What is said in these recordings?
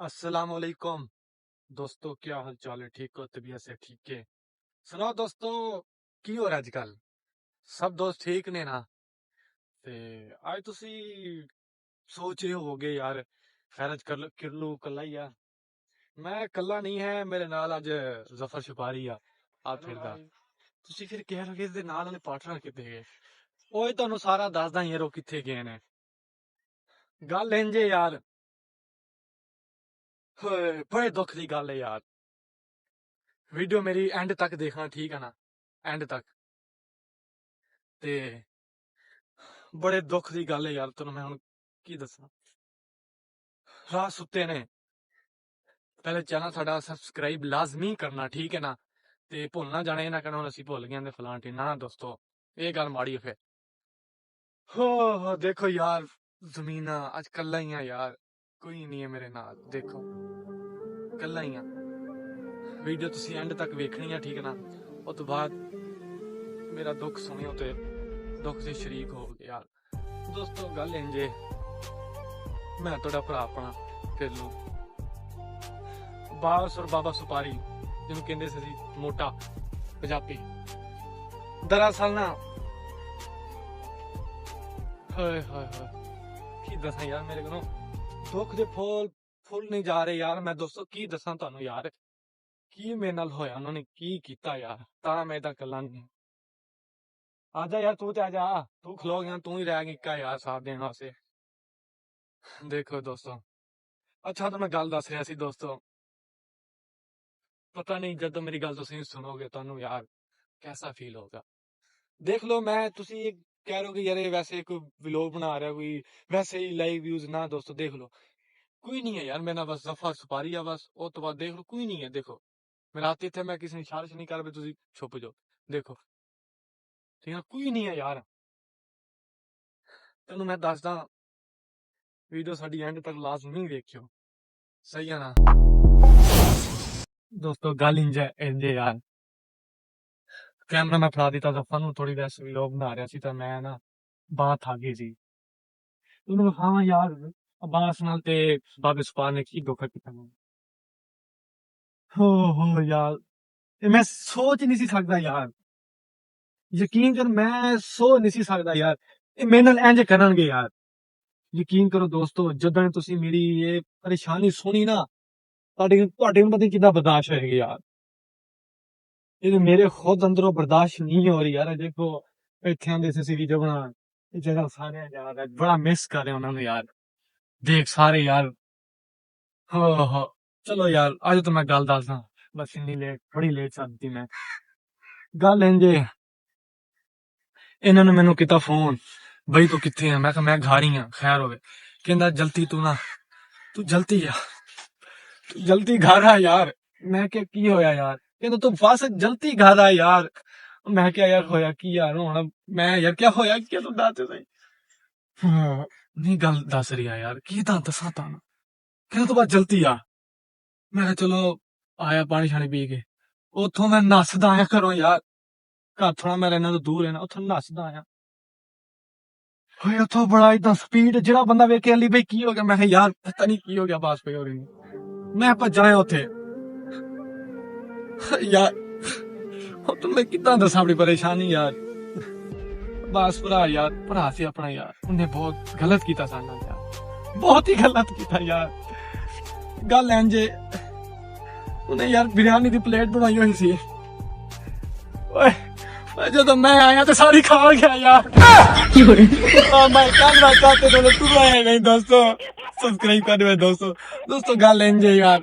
अस्सलाम वालेकुम दोस्तों, क्या हाल चाल है? ठीक हो? तबीयत से ठीक है? सुनाओ दोस्तों, की हो रहा अजकल? सब दोस्त ठीक ने ना? ते आज तुसी सोच रहे होगे यार खैरज कर लू कल्ला ही आ। मैं कल्ला नहीं है, मेरे नाल अज जफर छुपारी आ आप फिरदा। ਤੁਸੀਂ ਫਿਰ ਕਹਿ ਰਹੇ ਇਸ ਦੇ ਨਾਲ ਵਾਲੇ ਪਾਰਟਨਰ ਕਿੱਥੇ ਗਏ? ਓਏ ਤੁਹਾਨੂੰ ਸਾਰਾ ਦੱਸਦਾ ਯਾਰ ਉਹ ਕਿੱਥੇ ਗਏ ਨੇ। ਗੱਲ ਇੰਜ ਏ ਯਾਰ, ਹੋਏ ਬੜੇ ਦੁੱਖ ਦੀ ਗੱਲ ਹੈ ਯਾਰ। ਵੀਡੀਓ ਮੇਰੀ ਐਂਡ ਤੱਕ ਦੇਖਣਾ, ਠੀਕ ਹੈ ਨਾ? ਐਂਡ ਤੱਕ। ਤੇ ਬੜੇ ਦੁੱਖ ਦੀ ਗੱਲ ਹੈ ਯਾਰ, ਤੈਨੂੰ ਮੈਂ ਹੁਣ ਕੀ ਦੱਸਾਂ। ਰਾਤ ਸੁੱਤੇ ਨੇ, ਪਹਿਲੇ ਚੈਨਲ ਸਾਡਾ ਸਬਸਕ੍ਰਾਈਬ ਲਾਜ਼ਮੀ ਕਰਨਾ, ਠੀਕ ਹੈ ਨਾ? ਤੇ ਭੁੱਲ ਨਾ ਜਾਣਾ, ਇਹ ਨਾ ਕਹਿਣਾ ਹੁਣ ਅਸੀਂ ਭੁੱਲ ਗਏ ਤੇ ਫਲਾਂ ਟੀ ਨਾ ਦੋਸਤੋ, ਇਹ ਗੱਲ ਮਾੜੀ ਹੈ। ਫਿਰ ਹੋ ਦੇਖੋ ਯਾਰ, ਜ਼ਮੀਨਾਂ ਅੱਜ ਕੱਲਾ ਹੀ ਆ ਯਾਰ, ਕੋਈ ਨਹੀਂ ਹੈ ਮੇਰੇ ਨਾਲ। ਦੇਖੋ ਕੱਲਾ ਹੀ ਆ। ਵੀਡੀਓ ਤੁਸੀਂ ਐਂਡ ਤੱਕ ਵੇਖਣੀ ਆ, ਠੀਕ ਹੈ ਨਾ? ਉਸ ਤੋਂ ਬਾਅਦ ਮੇਰਾ ਦੁੱਖ ਸੁਣਿਓ ਤੇ ਦੁੱਖ ਦੇ ਸ਼ਰੀਕ ਹੋ ਗਏ ਯਾਰ। ਦੋਸਤੋ ਗੱਲ ਇੰਜ ਏ, ਮੈਂ ਤੁਹਾਡਾ ਭਰਾ ਆਪਣਾ ਢਿੱਲੂ ਬਾਸੁਰ ਬਾਬਾ ਸੁਪਾਰੀ, ਜਿਹਨੂੰ ਕਹਿੰਦੇ ਸੀ ਮੋਟਾ ਪੰਜਾਬੀ। ਦਰਅਸਲ ਨਾ ਹਾਏ ਹਾਏ ਹਾਏ ਕੀ ਦੱਸਾਂ ਯਾਰ, ਮੇਰੇ ਕੋਲੋਂ ਦੁੱਖ ਦੇ ਫੁੱਲ ਨਹੀਂ ਜਾ ਰਹੇ ਯਾਰ। ਮੈਂ ਦੋਸਤੋ ਕੀ ਦੱਸਾਂ ਤੁਹਾਨੂੰ ਯਾਰ, ਕੀ ਮੇਰੇ ਨਾਲ ਹੋਇਆ, ਉਹਨਾਂ ਨੇ ਕੀ ਕੀਤਾ ਯਾਰ, ਤਾਂ ਮੈਂ ਤਾਂ ਕੱਲਾ ਨਹੀਂ। ਆ ਜਾ ਯਾਰ, ਤੂੰ ਤੇ ਆ ਜਾ, ਤੂੰ ਖਲੋ ਗਿਆ, ਤੂੰ ਹੀ ਰਹਿ ਗਿਆ ਇੱਕਾ ਯਾਰ ਸਾਥ ਦੇਣ ਵਾਸਤੇ। ਦੇਖੋ ਦੋਸਤੋ, ਅੱਛਾ ਤਾਂ ਮੈਂ ਗੱਲ ਦੱਸ ਰਿਹਾ ਸੀ ਦੋਸਤੋ, ਪਤਾ ਨਹੀਂ ਜਦੋਂ ਮੇਰੀ ਗੱਲ ਤੁਸੀਂ ਸੁਣੋਗੇ ਤੁਹਾਨੂੰ ਯਾਰ ਕੈਸਾ ਫੀਲ ਹੋਗਾ। ਦੇਖ ਲਓ, ਮੈਂ ਤੁਸੀਂ ਕਹਿ ਰਹੇ ਹੋ ਕਿ ਯਾਰ ਇਹ ਵੈਸੇ ਕੋਈ ਵਲੌਗ ਬਣਾ ਰਿਹਾ, ਕੋਈ ਵੈਸੇ ਹੀ ਲਾਈਵ ਵਿਊਜ਼ ਨਾ। ਦੋਸਤੋ ਦੇਖ ਲਓ, ਕੋਈ ਨਹੀਂ ਹੈ ਯਾਰ, ਮੇਰੇ ਨਾਲ ਬਸ ਜ਼ਫਰ ਸੁਪਾਰੀ ਆ ਬਸ। ਉਹ ਤੋਂ ਬਾਅਦ ਦੇਖ ਲਓ ਕੋਈ ਨਹੀਂ ਹੈ। ਦੇਖੋ ਮੈਂ ਰਾਤ ਇੱਥੇ, ਮੈਂ ਕਿਸੇ ਨੂੰ ਇਸ਼ਾਰਾ ਨਹੀਂ ਕਰ ਵੀ ਤੁਸੀਂ ਛੁਪ ਜਾਓ। ਦੇਖੋ ਠੀਕ ਹੈ, ਕੋਈ ਨਹੀਂ ਹੈ ਯਾਰ। ਤੈਨੂੰ ਮੈਂ ਦੱਸਦਾ, ਵੀਡੀਓ ਸਾਡੀ ਐਂਡ ਤੱਕ ਲਾਜ਼ਮੀ ਵੇਖਿਓ, ਸਹੀ ਹੈ ਨਾ ਦੋਸਤੋ? ਗੱਲ ਇੰਜ ਯਾਰ, ਕੈਮਰਾ ਮੈਂ ਫੜਾ ਦਿੱਤਾ ਜ਼ਫਰ ਨੂੰ, ਥੋੜੀ ਵੈਸੇ ਵੀਡੀਓ ਬਣਾ ਰਿਹਾ ਸੀ ਤਾਂ ਮੈਂ ਨਾ ਬਾਂਹ ਥੱਕ ਗਈ ਸੀ। ਉਹਨੂੰ ਵਿਖਾਵਾਂ ਯਾਰ ਅਬਾਸ ਨਾਲ ਤੇ ਬਾਬੇ ਸੁਪਾਰ ਨੇ ਕੀ ਧੋਖਾ ਕੀਤਾ ਮੈਨੂੰ। ਹੋ ਯਾਰ, ਇਹ ਮੈਂ ਸੋਚ ਨਹੀਂ ਸੀ ਸਕਦਾ ਯਾਰ, ਯਕੀਨ ਕਰ ਮੈਂ ਸੋਚ ਨਹੀਂ ਸੀ ਸਕਦਾ ਯਾਰ, ਇਹ ਮੇਰੇ ਨਾਲ ਇੰਜ ਕਰਨਗੇ ਯਾਰ। ਯਕੀਨ ਕਰੋ ਦੋਸਤੋ, ਜਦੋਂ ਤੁਸੀਂ ਮੇਰੀ ਇਹ ਪਰੇਸ਼ਾਨੀ ਸੁਣੀ ਨਾ, ਤੁਹਾਡੇ ਨੂੰ ਪਤਾ ਕਿੱਦਾਂ ਬਰਦਾਸ਼ਤ ਹੋਏਗੀ ਯਾਰ। ਇਹ ਮੇਰੇ ਖੁਦ ਅੰਦਰੋਂ ਬਰਦਾਸ਼ਤ ਨਹੀਂ ਹੋ ਰਹੀ ਯਾਰ। ਦੇਖੋ ਇੱਥੇ ਆਂਦੇ ਸੀ ਵੀਡੀਓ ਬਣਾ, ਇਹ ਜਗ੍ਹਾ ਸਾਰੇ ਯਾਰ ਬੜਾ ਮਿਸ ਕਰ ਰਹੇ ਉਹਨਾਂ ਨੂੰ ਯਾਰ। ਦੇਖ ਸਾਰੇ ਯਾਰ, ਹੋ ਚਲੋ ਯਾਰ ਅੱਜ ਤਾਂ ਮੈਂ ਗੱਲ ਦੱਸਦਾ, ਬਸ ਇੰਨੀ ਲੇਟ, ਥੋੜੀ ਲੇਟ ਸਕਦੀ ਮੈਂ। ਗੱਲ ਇੰਜੇ, ਇਹਨਾਂ ਨੇ ਮੈਨੂੰ ਕੀਤਾ ਫੋਨ, ਬਈ ਤੂੰ ਕਿੱਥੇ ਆ? ਮੈਂ ਕਿਹਾ ਮੈਂ ਘਰ ਹੀ ਆ, ਖੈਰ ਹੋਵੇ। ਕਹਿੰਦਾ ਜਲਦੀ ਤੂੰ ਜਲਦੀ ਘਰ ਆ ਯਾਰ। ਮੈਂ ਕਿਹਾ ਕੀ ਹੋਇਆ ਯਾਰ? ਕਹਿੰਦਾ ਤੂੰ ਬਸ ਜਲਦੀ ਘਰ ਆ ਯਾਰ। ਮੈਂ ਕਿਹਾ ਯਾਰ ਹੋਇਆ ਕੀ ਯਾਰ? ਹੁਣ ਮੈਂ ਯਾਰ ਕਿਆ ਹੋਇਆ, ਕੀ ਤੂੰ ਦੱਸ ਸਹੀ। ਨਹੀਂ ਗੱਲ ਦੱਸ ਰਿਹਾ ਯਾਰ, ਕੀ ਤਾਂ ਦੱਸਾਂ ਤੁਹਾਨੂੰ। ਕਹਿੰਦਾ ਤੂੰ ਬਸ ਜਲਦੀ ਆ। ਮੈਂ ਕਿਹਾ ਚਲੋ ਆਇਆ, ਪਾਣੀ ਛਾਣੀ ਪੀ ਕੇ ਉੱਥੋਂ ਮੈਂ ਨੱਸਦਾ ਆਇਆ ਘਰੋਂ ਯਾਰ। ਘਰ ਥੋੜਾ ਮੈਂ ਇਹਨਾਂ ਤੋਂ ਦੂਰ ਰਹਿਣਾ, ਉੱਥੋਂ ਨੱਸਦਾ ਆਇਆ। ਹੋਏ ਉੱਥੋਂ ਬੜਾ ਏਦਾਂ ਸਪੀਡ, ਜਿਹੜਾ ਬੰਦਾ ਵੇਖਿਆ ਲਈ ਬਈ ਕੀ ਹੋ ਗਿਆ। ਮੈਂ ਕਿਹਾ ਯਾਰ ਪਤਾ ਨਹੀਂ ਕੀ ਹੋ ਗਿਆ, ਬਾਸ ਪਈ ਹੋ ਰਹੀ। ਮੈਂ ਭੱਜਾ ਉੱਥੇ ਯਾਰ। ਹੁਣ ਮੈਂ ਕਿੱਦਾਂ ਦੱਸਾਂ ਆਪਣੀ ਪਰੇਸ਼ਾਨੀ ਯਾਰ। ਬਸ ਭਰਾ ਸੀ ਆਪਣਾ ਯਾਰ, ਉਹਨੇ ਬਹੁਤ ਗਲਤ ਕੀਤਾ ਸਾਡੇ ਨਾਲ ਯਾਰ, ਬਹੁਤ ਹੀ ਗਲਤ ਕੀਤਾ ਯਾਰ। ਗੱਲ ਇੰਜੇ, ਉਹਨੇ ਯਾਰ ਬਿਰਿਆਨੀ ਦੀ ਪਲੇਟ ਬਣਾਈ ਹੋਈ ਸੀ, ਓਏ ਜਦੋਂ ਮੈਂ ਆਇਆ ਤੇ ਸਾਰੀ ਖਾ ਗਿਆ ਯਾਰ। ਮੈਂ ਕੈਮਰਾ ਚਾਹਤੇ तो तू आया नहीं दोस्तों, सब्सक्राइब कर दो दोस्तों। गल इंज है यार,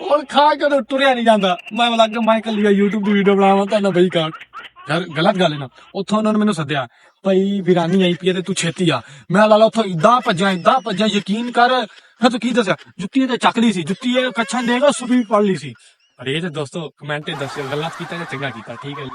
और खा के तो टुरिया नहीं जाता। मैं लग मैं कल यूट्यूब की वीडियो बनावा तो बई काट यार, गलत गल है ना। उतो उन्होंने मैंने सद्या, भाई बिरानी आई पी है तू छेती आ। मैं लाला उतो इदा भज्जा यकीन कर। मैं तो की दसा, जुत्ती चक ली सी, जुत्ती कच्छा देगा सुबह पढ़ ली सी। अरे दोस्तों कमेंट दस्यो गलत किया चंगा किया, ठीक है।